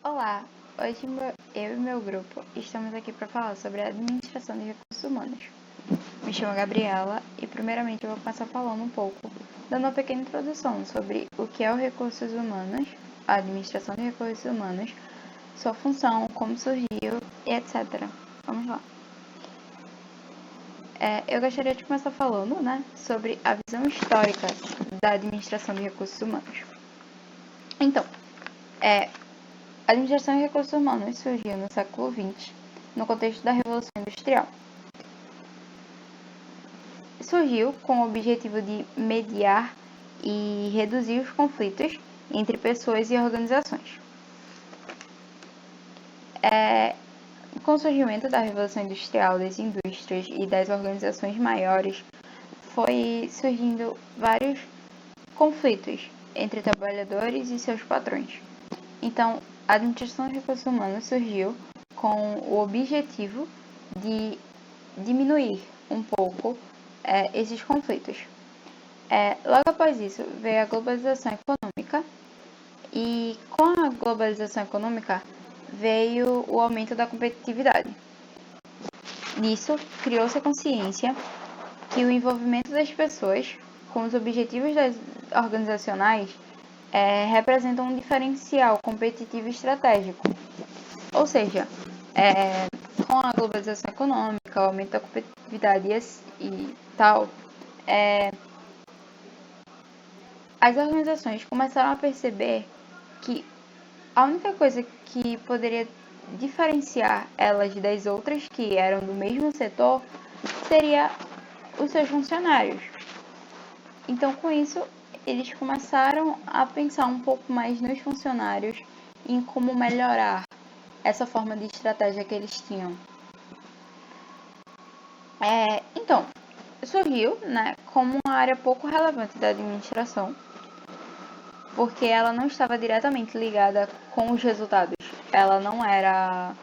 Olá, hoje eu e meu grupo estamos aqui para falar sobre a administração de recursos humanos. Me chamo Gabriela e primeiramente eu vou começar falando um pouco, dando uma pequena introdução sobre o que é o recursos humanos, a administração de recursos humanos, sua função, como surgiu e etc. Vamos lá. Eu gostaria de começar falando, sobre a visão histórica da administração de recursos humanos. Então, a administração de recursos humanos surgiu no século XX, no contexto da Revolução Industrial. Surgiu com o objetivo de mediar e reduzir os conflitos entre pessoas e organizações. Com o surgimento da Revolução Industrial, das indústrias e das organizações maiores, foi surgindo vários conflitos entre trabalhadores e seus patrões. Então, a administração de recursos humanos surgiu com o objetivo de diminuir um pouco esses conflitos. Logo após isso, veio a globalização econômica e com a globalização econômica veio o aumento da competitividade. Nisso, criou-se a consciência que o envolvimento das pessoas com os objetivos organizacionais representa um diferencial competitivo e estratégico. Ou seja, com a globalização econômica, o aumento da competitividade e tal, as organizações começaram a perceber que a única coisa que poderia diferenciar elas das outras que eram do mesmo setor seria os seus funcionários. Então, com isso, eles começaram a pensar um pouco mais nos funcionários e em como melhorar essa forma de estratégia que eles tinham. Então, surgiu como uma área pouco relevante da administração, porque ela não estava diretamente ligada com os resultados, ela não era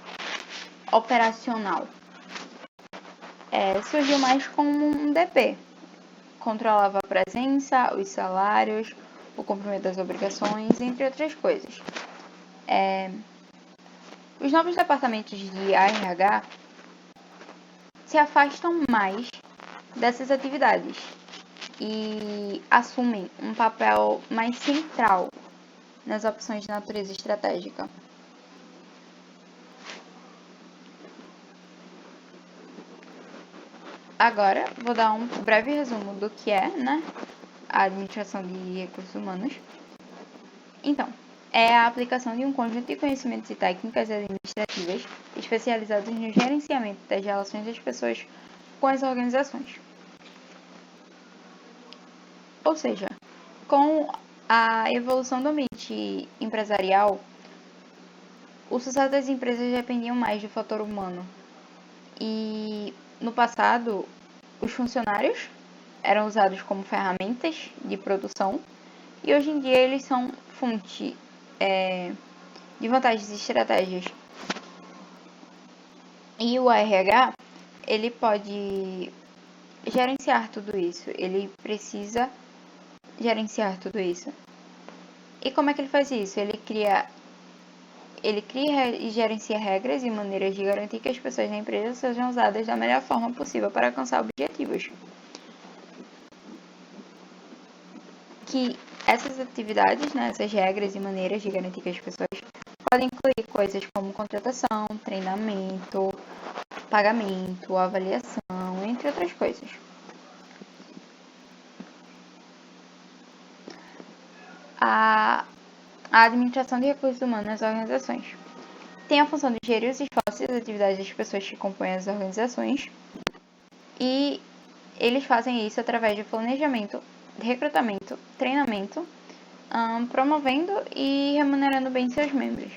operacional. Surgiu mais como um DP, controlava a presença, os salários, o cumprimento das obrigações, entre outras coisas. Os novos departamentos de RH se afastam mais dessas atividades e assumem um papel mais central nas opções de natureza estratégica. Agora, vou dar um breve resumo do que é a administração de recursos humanos. Então, é a aplicação de um conjunto de conhecimentos e técnicas administrativas especializados no gerenciamento das relações das pessoas com as organizações. Ou seja, com a evolução do ambiente empresarial, o sucesso das empresas dependiam mais do fator humano. E no passado, os funcionários eram usados como ferramentas de produção e hoje em dia eles são fonte de vantagens e estratégias. E o RH, ele pode gerenciar tudo isso, ele precisa gerenciar tudo isso. E como é que ele faz isso? Ele cria e gerencia regras e maneiras de garantir que as pessoas na empresa sejam usadas da melhor forma possível para alcançar objetivos. Que essas atividades, essas regras e maneiras de garantir que as pessoas podem incluir coisas como contratação, treinamento, pagamento, avaliação, entre outras coisas. A administração de recursos humanos nas organizações tem a função de gerir os esforços e as atividades das pessoas que compõem as organizações e eles fazem isso através de planejamento, recrutamento, treinamento, promovendo e remunerando bem seus membros.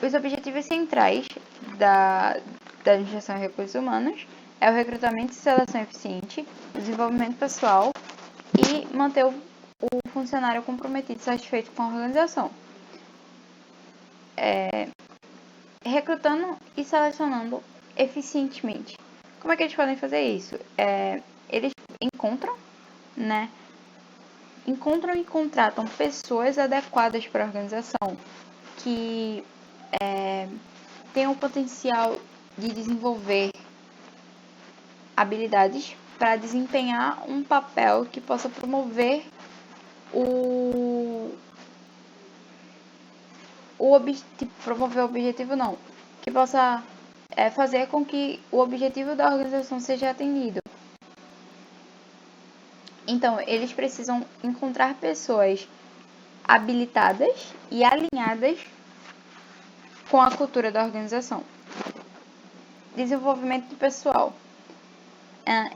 Os objetivos centrais da administração de recursos humanos é o recrutamento e seleção eficiente, o desenvolvimento pessoal e manter o funcionário comprometido e satisfeito com a organização. recrutando e selecionando eficientemente. Como é que eles podem fazer isso? Eles encontram, né? Encontram e contratam pessoas adequadas para a organização, que têm o potencial de desenvolver habilidades para desempenhar um papel que possa promover promover o objetivo não, que possa fazer com que o objetivo da organização seja atendido. Então, eles precisam encontrar pessoas habilitadas e alinhadas com a cultura da organização. Desenvolvimento do pessoal.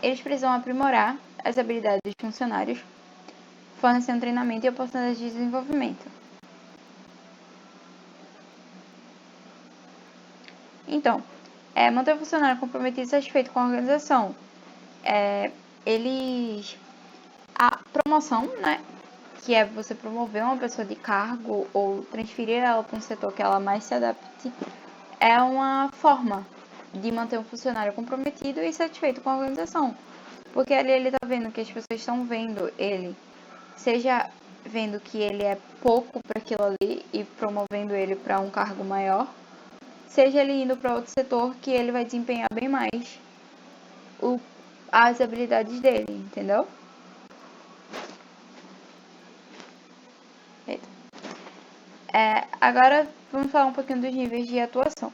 Eles precisam aprimorar as habilidades dos funcionários, fornecendo treinamento e oportunidades de desenvolvimento. Então, manter o funcionário comprometido e satisfeito com a organização. A promoção, né, que é você promover uma pessoa de cargo ou transferir ela para um setor que ela mais se adapte, é uma forma de manter um funcionário comprometido e satisfeito com a organização. Porque ali ele está vendo que as pessoas estão vendo ele, seja vendo que ele é pouco para aquilo ali e promovendo ele para um cargo maior, seja ele indo para outro setor que ele vai desempenhar bem mais as habilidades dele, entendeu? Agora vamos falar um pouquinho dos níveis de atuação.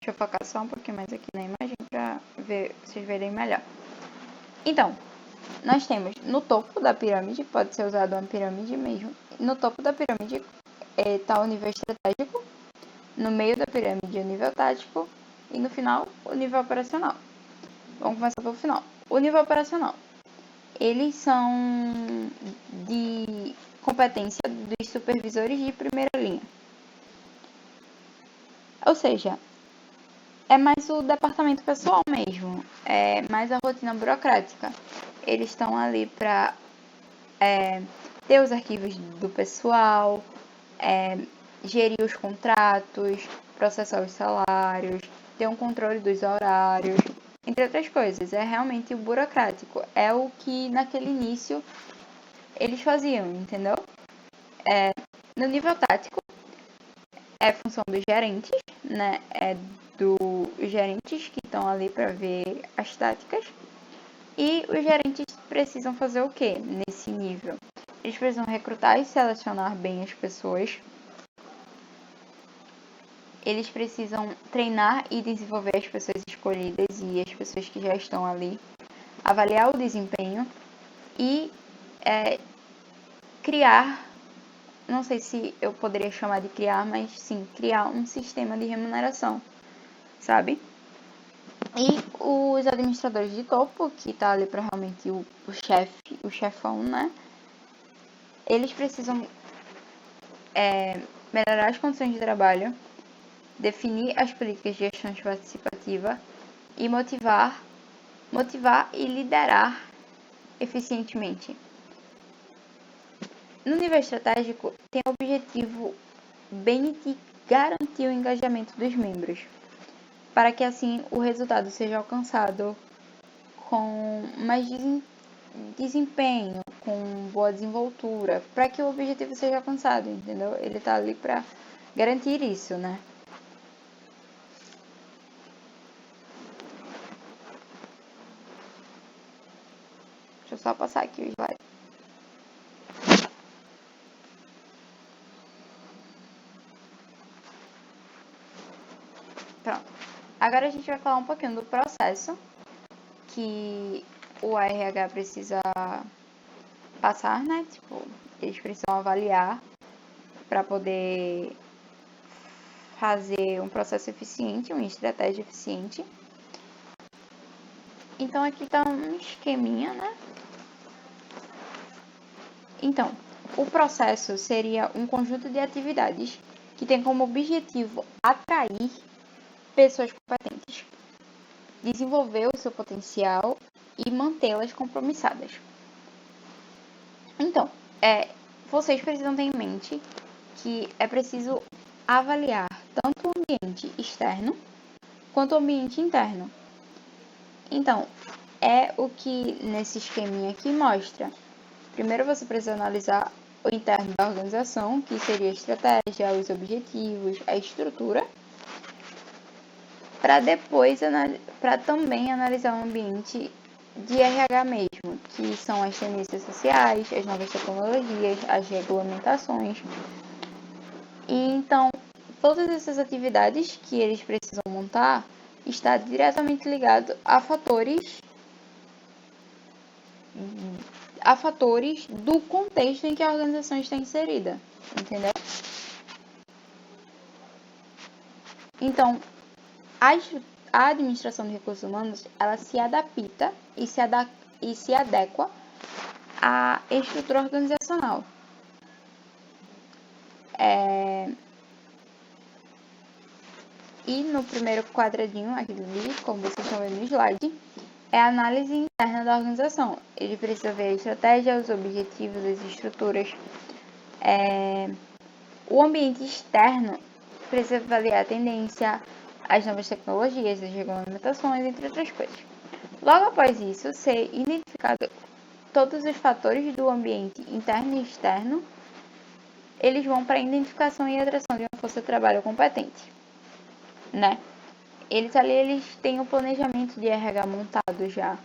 Deixa eu focar só um pouquinho mais aqui na imagem para vocês verem melhor. Então, nós temos no topo da pirâmide, pode ser usado uma pirâmide mesmo. No topo da pirâmide está o nível estratégico, no meio da pirâmide o nível tático e no final o nível operacional. Vamos começar pelo final. O nível operacional. Eles são de competência dos supervisores de primeira linha. Ou seja, é mais o departamento pessoal mesmo, é mais a rotina burocrática. Eles estão ali para ter os arquivos do pessoal, gerir os contratos, processar os salários, ter um controle dos horários, entre outras coisas. É realmente o burocrático. É o que naquele início eles faziam, entendeu? No nível tático, é função dos gerentes, né? Dos gerentes que estão ali para ver as táticas. E os gerentes precisam fazer o que nesse nível? Eles precisam recrutar e selecionar bem as pessoas. Eles precisam treinar e desenvolver as pessoas escolhidas e as pessoas que já estão ali. Avaliar o desempenho e criar, não sei se eu poderia chamar de criar, mas sim, criar um sistema de remuneração, sabe? E os administradores de topo, que tá ali para realmente o chefe, o chefão, né? Eles precisam melhorar as condições de trabalho, definir as políticas de gestão participativa e motivar e liderar eficientemente. No nível estratégico, tem o objetivo bem de garantir o engajamento dos membros, para que assim o resultado seja alcançado com mais desempenho, com boa desenvoltura, para que o objetivo seja alcançado, entendeu? Ele tá ali para garantir isso, né? Deixa eu só passar aqui o slide. Pronto. Agora a gente vai falar um pouquinho do processo que o RH precisa passar, né? Tipo, eles precisam avaliar para poder fazer um processo eficiente, uma estratégia eficiente. Então aqui tá um esqueminha, né? Então, o processo seria um conjunto de atividades que tem como objetivo atrair pessoas competentes, desenvolver o seu potencial e mantê-las compromissadas. Então, vocês precisam ter em mente que é preciso avaliar tanto o ambiente externo quanto o ambiente interno. Então, é o que nesse esqueminha aqui mostra. Primeiro você precisa analisar o interno da organização, que seria a estratégia, os objetivos, a estrutura, para depois para também analisar o ambiente de RH mesmo, que são as tendências sociais, as novas tecnologias, as regulamentações. E então, todas essas atividades que eles precisam montar está diretamente ligado a fatores do contexto em que a organização está inserida, entendeu? Então, a administração de recursos humanos, ela se adapta e se adequa à estrutura organizacional. E no primeiro quadradinho, aqui, como vocês estão vendo no slide, é a análise interna da organização. Ele precisa ver a estratégia, os objetivos, as estruturas. O ambiente externo precisa avaliar a tendência, as novas tecnologias, as regulamentações, entre outras coisas. Logo após isso, ser identificado todos os fatores do ambiente interno e externo, eles vão para a identificação e atração de uma força de trabalho competente, né? Eles têm o planejamento de RH montado já.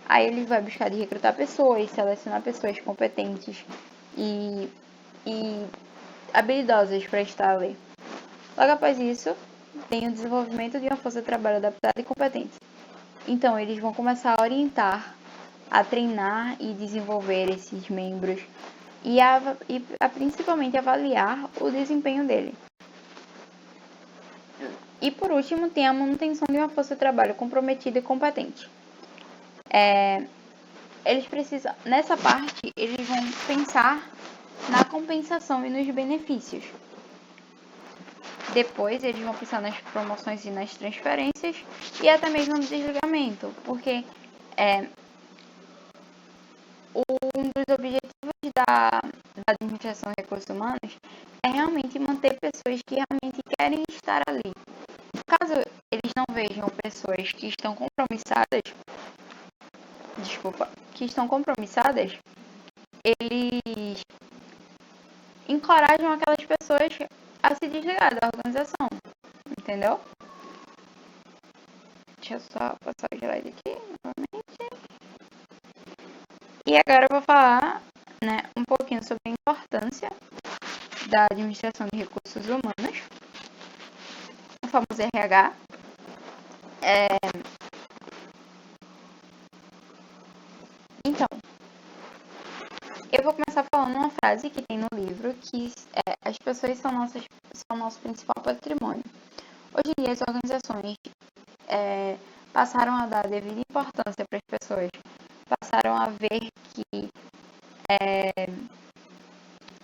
Aí ele vai buscar de recrutar pessoas, selecionar pessoas competentes e habilidosas para estar ali. Logo após isso, tem o desenvolvimento de uma força de trabalho adaptada e competente. Então, eles vão começar a orientar, a treinar e desenvolver esses membros e principalmente avaliar o desempenho dele. E por último, tem a manutenção de uma força de trabalho comprometida e competente. Eles precisam, nessa parte, eles vão pensar na compensação e nos benefícios. Depois, eles vão pensar nas promoções e nas transferências e até mesmo no desligamento, porque um dos objetivos da administração de recursos humanos é realmente manter pessoas que realmente querem estar ali. Caso eles não vejam pessoas que estão compromissadas, eles encorajam aquelas pessoas a se desligar da organização, entendeu? Deixa eu só passar o slide aqui novamente. E agora eu vou falar, um pouquinho sobre a importância da administração de recursos humanos, o famoso RH. Então, eu vou começar falando uma frase que tem no livro, que as pessoas são nosso principal patrimônio. Hoje em dia, as organizações passaram a dar devida importância para as pessoas, passaram a ver que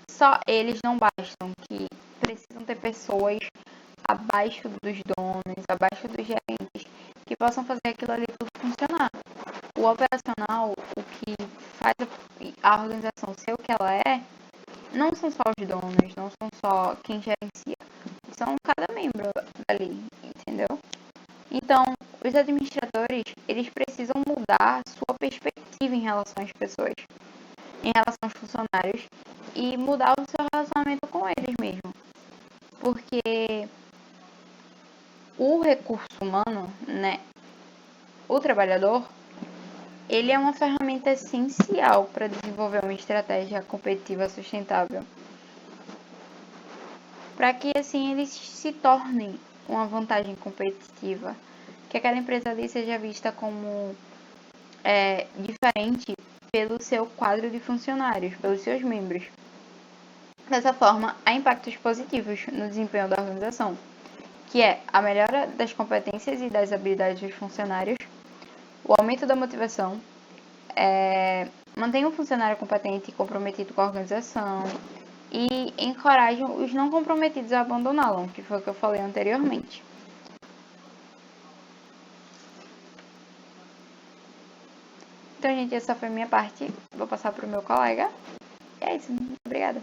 só eles não bastam, que precisam ter pessoas abaixo dos donos, abaixo dos gerentes, que possam fazer aquilo ali tudo funcionar. O operacional, o que faz a organização ser o que ela é, não são só os donos, não são só quem gerencia, são cada membro dali, entendeu? Então, os administradores, eles precisam mudar sua perspectiva em relação às pessoas, em relação aos funcionários, e mudar o seu relacionamento com eles mesmo. Porque o recurso humano, o trabalhador, ele é uma ferramenta essencial para desenvolver uma estratégia competitiva sustentável. Para que assim eles se tornem uma vantagem competitiva, que aquela empresa ali seja vista como diferente pelo seu quadro de funcionários, pelos seus membros. Dessa forma, há impactos positivos no desempenho da organização, que é a melhora das competências e das habilidades dos funcionários, o aumento da motivação, mantém o funcionário competente e comprometido com a organização e encorajam os não comprometidos a abandoná-lo, que foi o que eu falei anteriormente. Então, gente, essa foi a minha parte. Vou passar para o meu colega. E é isso. Obrigada.